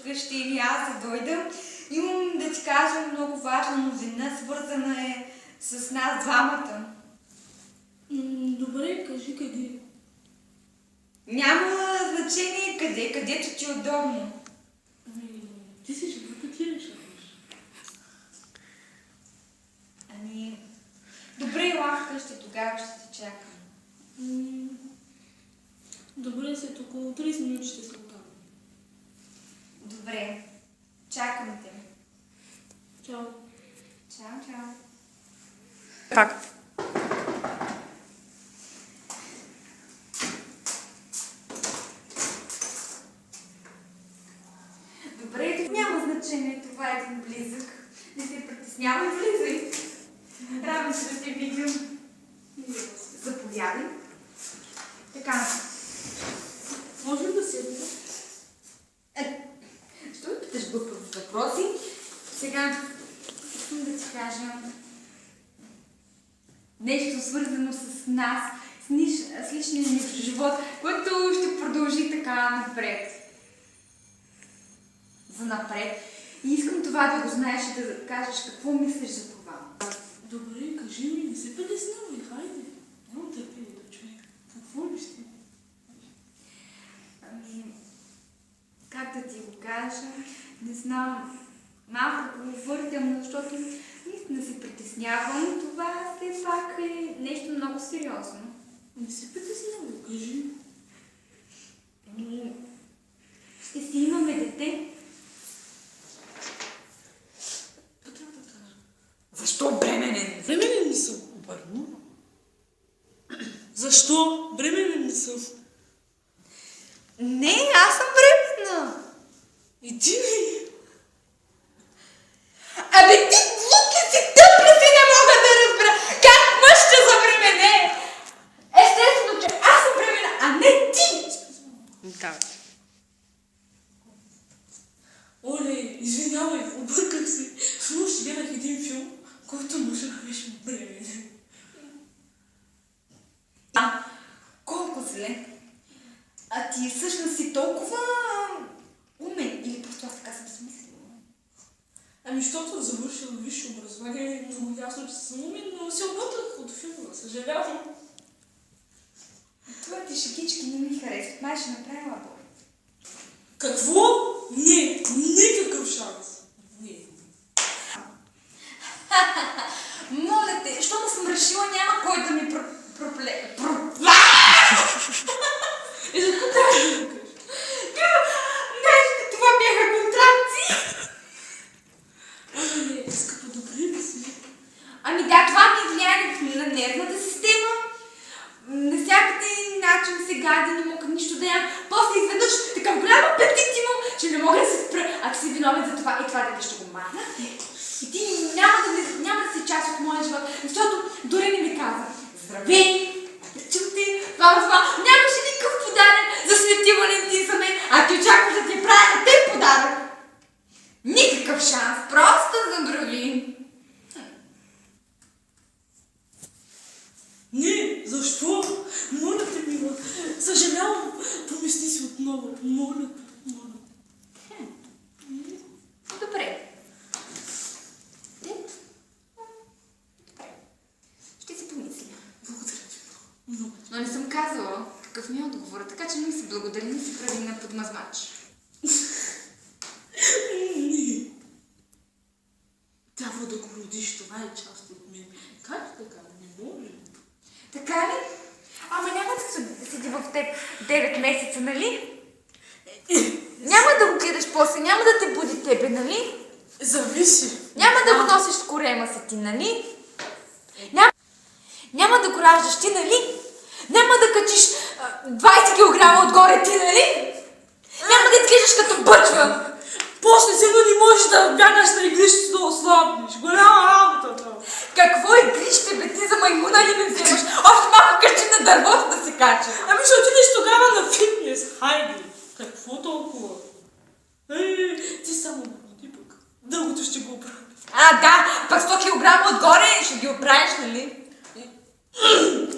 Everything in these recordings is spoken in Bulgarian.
вкъщи или аз да дойда. Имам да ти кажа много важна новина, свързана е с нас двамата. Добре, кажи къде. Няма значение къде, където ти е удобно. Ти си живота ти решаваш. Добре, ела вкъщи, тогава ще те чакам. Добре, след около 30 минути ще се оттам. Добре, чакам те. Чао. Чао, чао. Пак. Добре, няма значение, това е един близък. Не се притеснявай, влизай. Радвам се да те видим. Заповядай. Така. Може ли да седнете? Що ми питаш глупави въпроси? Сега искам да ти кажа нещо свързано с нас, с личния ни живот, което ще продължи така напред. За напред. И искам това да го знаеш и да кажеш какво мислиш за това. Добре, кажи ми, не се притеснявай, хайде. Нямам търпение да човек. Какво ли ще? Как да ти го кажа? Не знам. Малко говорително, защото наистина се притеснявам. Това все пак е нещо много сериозно. Не се притеснявай, кажи. Ще си имаме дете. Защо бременен? Бременен не съм, обърно. Защо? Бременен не съм. Не, аз съм бременна. И ти ли? Абе ти глуп ли си, тъп ли си, не мога да разбера. Как мъж ще забремене? Естествено, че аз съм бременна, а не ти. Да. Оле, извинявай, обърках се. Снощи гледах един филм, който мъжът беше бременен. Колко зле. А ти всъщност си толкова умен или просто аз така съм смислила? Ами, защото съм завършила висше образование, е много ясно, че съм умен, но се обърках от филма, съжалявам. Това ти шегички не ми харесват. Май ще направила бой. Какво? Не, никакъв шанс. Не. Моля те, щом съм решила, няма кой да ми проблем. И за какво трябва да го кажеш? Това бяха контракции. Ами не, скъпо, добре ли си? Ами да, това ми влияе на нервната система. Насякъде начин се гади, не мога нищо да ям. После изведнъж такъв голям апетит имам, че не мога да се спра. А ти си виновен за това и това дете ще го махна. И ти няма да си част от моя живот, защото дори не ми каза здравей, чути, това. Нямаше никакъв подарък за Свети Валентин за мен, а ти очакваш да ти правя на теб подарък. Никакъв шанс, просто здрави. Не, защо? Моля те, мила. Съжалявам. Помисли си отново. Моля те, моля. Добре. Добре. Ще си помисля. Благодаря ти много. Но не съм казала какъв ми е отговор, така че не си благодаря, не си прави на подмазмач. Не. Трябва да го родиш, това е част от мен. Как така? Не може. Така ли? Ама няма да седи в теб 9 месеца, нали? Няма да го гледаш после, няма да те буди тебе, нали? Зависи. Няма да го носиш в корема си ти, нали? Няма да го раждаш ти, нали? Няма да качиш 20 кг отгоре ти, нали? Няма да изглеждаш като бъчва. После си не можеш да бягаш на иглището да ослабнеш. Голяма работа това. Какво игрище, бе, ти за маймуна ли ме вземаш? Още малко качи на дървото да се кача. Ами ще отидеш тогава на фитнес. Хайде. Какво толкова? Ти само не пък. Дългото ще го оправя. Да, пък 100 кг отгоре ще ги оправиш, нали?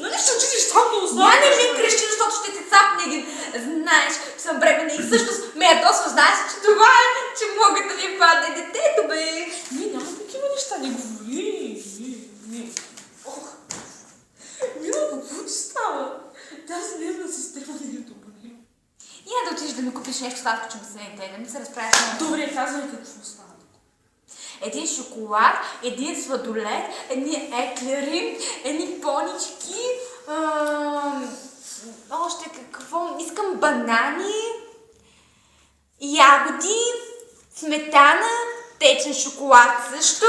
Нали ще отидеш там да ослабнеш? Я не ми крещи, защото ще те цапне един. Знаеш, че съм бременна и всъщност ме ядосва, знаеш, че това е отидеш да ми купиш нещо сладко, че да ми се разправяш много. Добре, казвай какво става. Един шоколад, един сладолед, едни еклери, едни понички, още какво, искам банани, ягоди, сметана, течен шоколад също.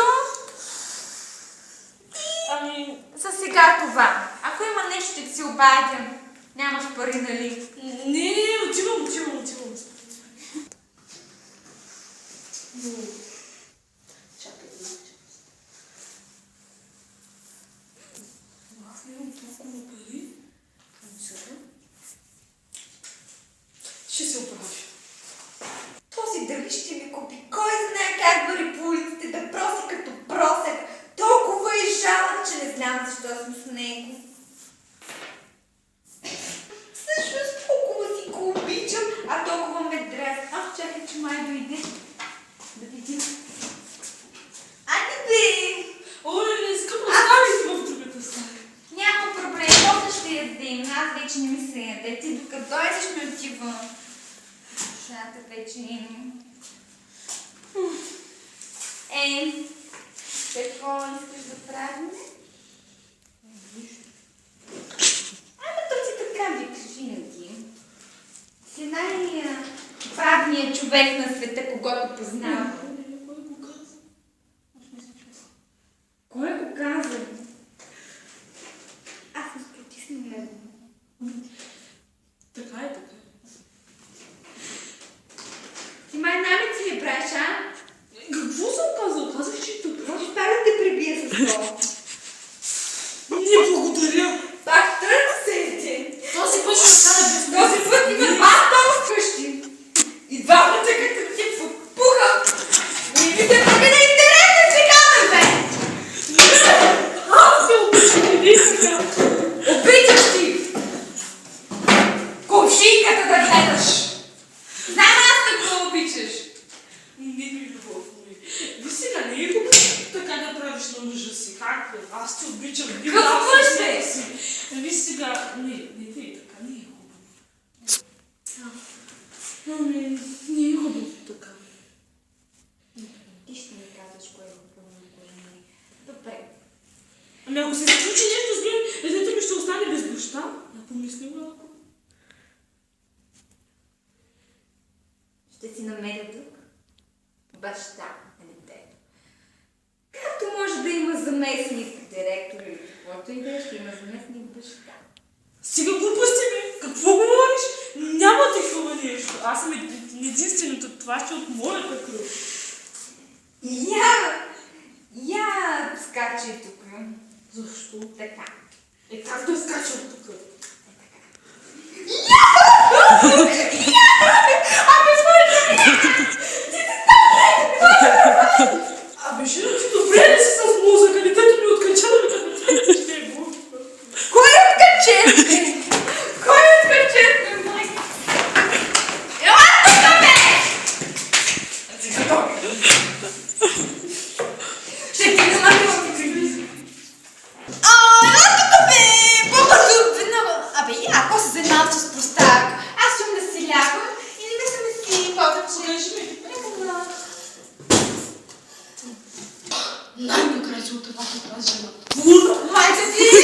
Ами... За сега това. Ако има нещо, ще си обадя. Нямаш пари, нали? Не, отивам. Чакай. Аз нямам толкова пари. Ще се оправя. Този дали ще ми купи? Кой знае как върви по улиците да проси като просек. Толкова е жалък, че не знам защо съм с него. Всъщност толкова си го обичам, а толкова ме дразни. Ах, чакай, че май дойде. Да видим. Айде бе! Ой, не искам да остави в другата стая. Няма проблем, после ще ядем. Аз вече не ми се яде. Ти докато дойдеш ми отива. Душата вече има. Какво искаш да правим? Ама то си така ви кажи на ти. Си най-бавният човек на света, когато познавам. Кой го каза? Кой го каза? Аз не притисна него. Така е. Ти май намеци ми правиш, а? Какво съм казал? Казах, че е тук. Можеш пак да те пребия с това. Не, благодаря. Пак тръгна се ти. Този път ще стане без мен. Този път има два стола вкъщи. И два пъти като ти подпуха. Не ви се прави на интересен сега, бе! Аз се обичам, не сега. Обичаш ти! Ковшинката да гледаш! Знам аз какво обичаш! Не ми любов ми. Ви сега не е хубаво така да правиш на мъжа си. Как бе? Аз те обичам. Какво мъж бе? Ви сега... Не е така. Не е хубаво. Ами, не е хубаво така. Ти ще ми казваш кое е хубаво на кое не е. Добре. Ами ако се случи нещо с мен, детето ми ще остане без баща. Я помисли малко. Ще си намеря друг баща на детето. Както може да има заместник директор или каквото и да е, ще има заместник баща. Сега глупости ми! Какво говориш? Няма такова нещо. Аз съм единственото. Това ще от моята кръв. Я скачай тук. Защо? Така. Как да скачам тук? Абе, жена, ти добре ли си с мозъка? Детето ми откача да ми като ще е глупо. Кой е откачен? Кой е откачен? Майка? Ела тук, бе! Ще ти намагам. Ела тук, бе! По-бързо, веднага. Абе, ако се занимавам с простак, аз съм да си лягам и не да се меси повече. Покажи ми. Най-накрая се отървах от тази жена. Луна! Майка ти!